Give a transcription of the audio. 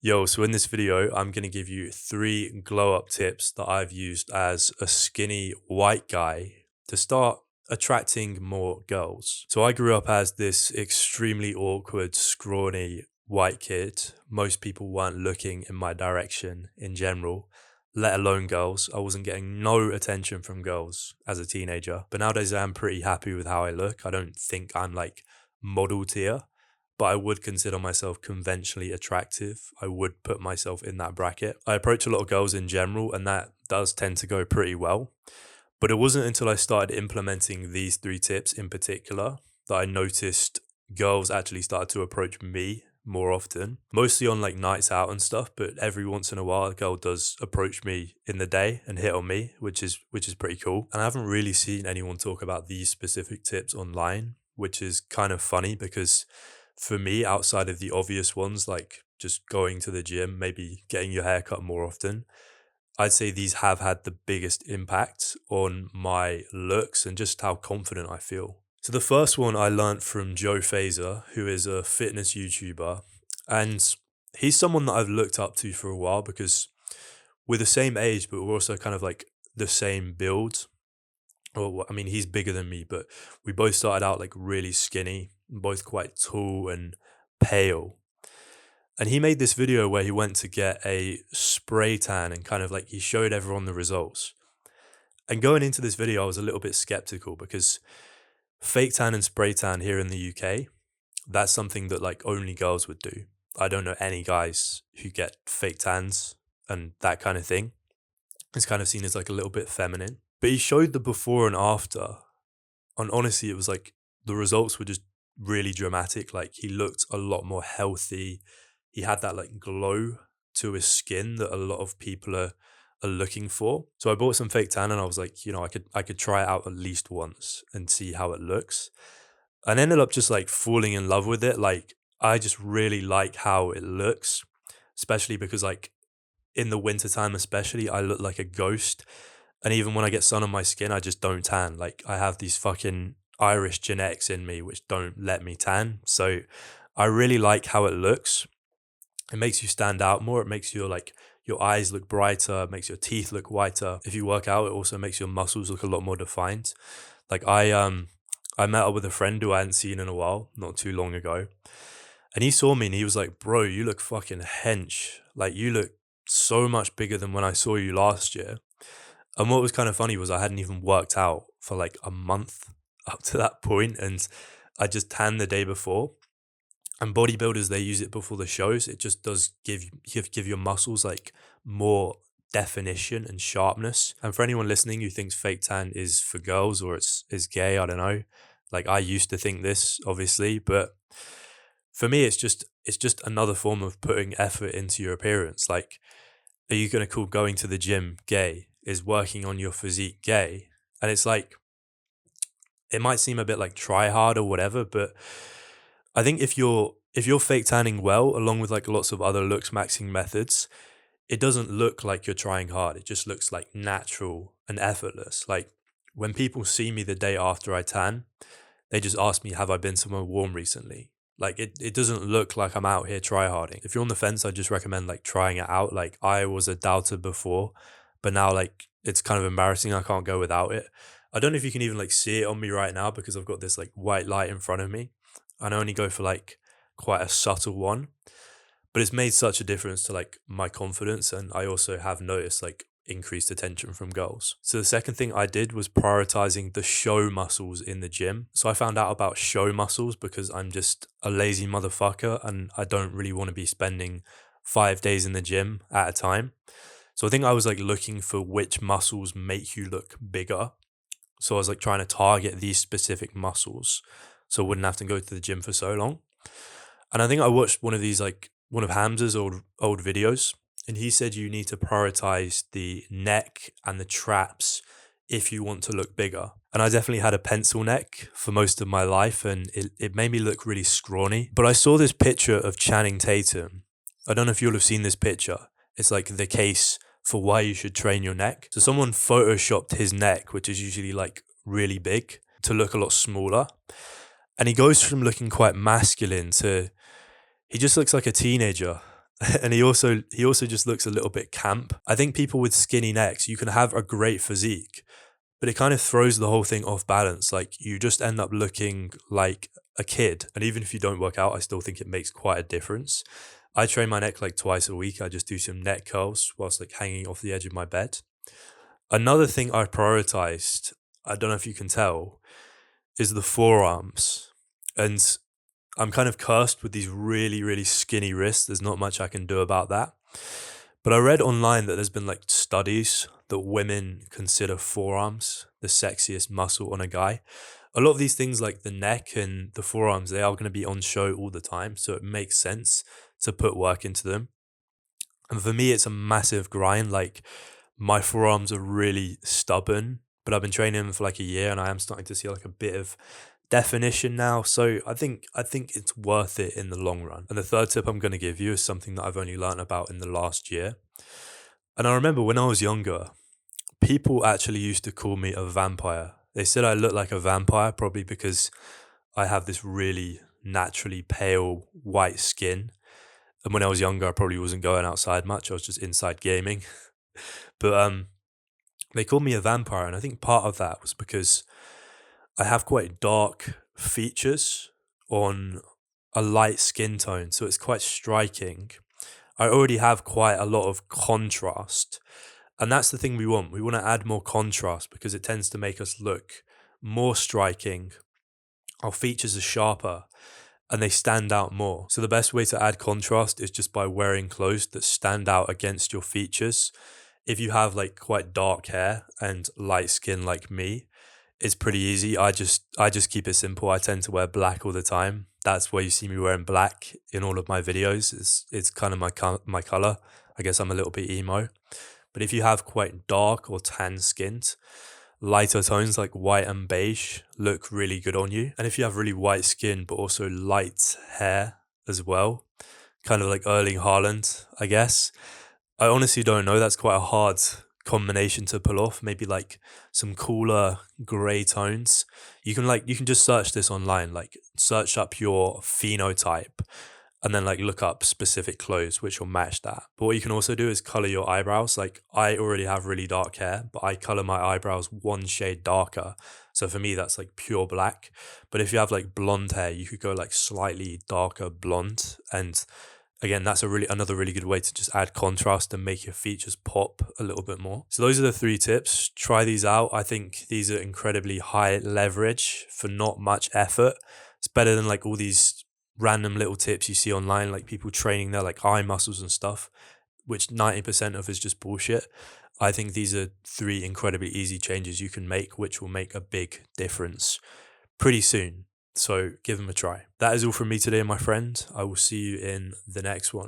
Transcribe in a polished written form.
Yo, so in this video, I'm going to give you 3 glow up tips that I've used as a skinny white guy to start attracting more girls. So I grew up as this extremely awkward, scrawny white kid. Most people weren't looking in my direction in general, let alone girls. I wasn't getting no attention from girls as a teenager. But nowadays, I'm pretty happy with how I look. I don't think I'm like model tier, but I would consider myself conventionally attractive. I would put myself in that bracket. I approach a lot of girls in general, and that does tend to go pretty well. But it wasn't until I started implementing these 3 tips in particular that I noticed girls actually started to approach me more often, mostly on like nights out and stuff. But every once in a while, a girl does approach me in the day and hit on me, which is pretty cool. And I haven't really seen anyone talk about these specific tips online, which is kind of funny because for me, outside of the obvious ones like just going to the gym, maybe getting your hair cut more often, I'd say these have had the biggest impact on my looks and just how confident I feel. So the first one I learned from Joe Fazer, who is a fitness YouTuber, and he's someone that I've looked up to for a while because we're the same age, but we're also kind of like the same build. Well, I mean, he's bigger than me, but we both started out like really skinny, both quite tall and pale. And he made this video where he went to get a spray tan and kind of like he showed everyone the results. And going into this video, I was a little bit skeptical because fake tan and spray tan here in the UK, that's something that like only girls would do. I don't know any guys who get fake tans and that kind of thing. It's kind of seen as like a little bit feminine. But he showed the before and after. And honestly, it was like the results were just really dramatic. Like he looked a lot more healthy. He had that like glow to his skin that a lot of people are looking for. So I bought some fake tan and I was like, I could try it out at least once and see how it looks. And ended up just like falling in love with it. Like I just really like how it looks, especially because like in the wintertime especially, I look like a ghost. And even when I get sun on my skin, I just don't tan. Like I have these fucking Irish genetics in me which don't let me tan. So I really like how it looks. It makes you stand out more. It makes your eyes look brighter, makes your teeth look whiter. If you work out, it also makes your muscles look a lot more defined. Like I met up with a friend who I hadn't seen in a while, not too long ago. And he saw me and he was like, "Bro, you look fucking hench. Like you look so much bigger than when I saw you last year." And what was kind of funny was I hadn't even worked out for like a month up to that point, and I just tanned the day before. And bodybuilders, they use it before the shows. It just does give your muscles like more definition and sharpness. And for anyone listening who thinks fake tan is for girls or is gay, I don't know. Like I used to think this, obviously, but for me, it's just another form of putting effort into your appearance. Like, are you gonna call going to the gym gay? Is working on your physique gay? And it's like it might seem a bit like try hard or whatever, but I think if you're fake tanning well, along with like lots of other looks maxing methods, it doesn't look like you're trying hard. It just looks like natural and effortless. Like when people see me the day after I tan, they just ask me, have I been somewhere warm recently? Like it doesn't look like I'm out here try harding. If you're on the fence, I just recommend like trying it out. Like I was a doubter before, but now like it's kind of embarrassing. I can't go without it. I don't know if you can even like see it on me right now because I've got this like white light in front of me. And I only go for like quite a subtle one, but it's made such a difference to like my confidence. And I also have noticed like increased attention from girls. So the second thing I did was prioritizing the show muscles in the gym. So I found out about show muscles because I'm just a lazy motherfucker and I don't really want to be spending 5 days in the gym at a time. So I think I was like looking for which muscles make you look bigger. So I was like trying to target these specific muscles so I wouldn't have to go to the gym for so long. And I think I watched one of Hamza's old videos, and he said you need to prioritize the neck and the traps if you want to look bigger. And I definitely had a pencil neck for most of my life, and it made me look really scrawny. But I saw this picture of Channing Tatum. I don't know if you'll have seen this picture. It's like the case for why you should train your neck. So someone photoshopped his neck, which is usually like really big, to look a lot smaller. And he goes from looking quite masculine to he just looks like a teenager. And he also just looks a little bit camp. I think people with skinny necks, you can have a great physique, but it kind of throws the whole thing off balance. Like you just end up looking like a kid. And even if you don't work out, I still think it makes quite a difference. I train my neck like twice a week. I just do some neck curls whilst like hanging off the edge of my bed. Another thing I prioritized, I don't know if you can tell, is the forearms. And I'm kind of cursed with these really, really skinny wrists. There's not much I can do about that. But I read online that there's been like studies that women consider forearms the sexiest muscle on a guy. A lot of these things like the neck and the forearms, they are going to be on show all the time. So it makes sense to put work into them. And for me, it's a massive grind. Like my forearms are really stubborn, but I've been training them for like a year and I am starting to see like a bit of definition now. So I think it's worth it in the long run. And the third tip I'm going to give you is something that I've only learned about in the last year. And I remember when I was younger, people actually used to call me a vampire. They said I look like a vampire, probably because I have this really naturally pale white skin. And when I was younger, I probably wasn't going outside much. I was just inside gaming. But they called me a vampire, and I think part of that was because I have quite dark features on a light skin tone, so it's quite striking. I already have quite a lot of contrast, and that's the thing we want. We want to add more contrast because it tends to make us look more striking. Our features are sharper and they stand out more. So the best way to add contrast is just by wearing clothes that stand out against your features. If you have like quite dark hair and light skin like me, it's pretty easy. I just keep it simple. I tend to wear black all the time. That's why you see me wearing black in all of my videos. It's kind of my color. I guess I'm a little bit emo. But if you have quite dark or tan skins, lighter tones like white and beige look really good on you. And if you have really white skin but also light hair as well, kind of like Erling Haaland, I guess. I honestly don't know. That's quite a hard combination to pull off. Maybe like some cooler grey tones. You can just search this online, like search up your phenotype and then like look up specific clothes which will match that. But what you can also do is color your eyebrows. Like I already have really dark hair, but I color my eyebrows one shade darker. So for me, that's like pure black. But if you have like blonde hair, you could go like slightly darker blonde. And again, that's another really good way to just add contrast and make your features pop a little bit more. So those are the 3 tips. Try these out. I think these are incredibly high leverage for not much effort. It's better than like all these random little tips you see online, like people training their like eye muscles and stuff, which 90% of is just bullshit. I think these are 3 incredibly easy changes you can make, which will make a big difference pretty soon. So give them a try. That is all from me today, my friend. I will see you in the next one.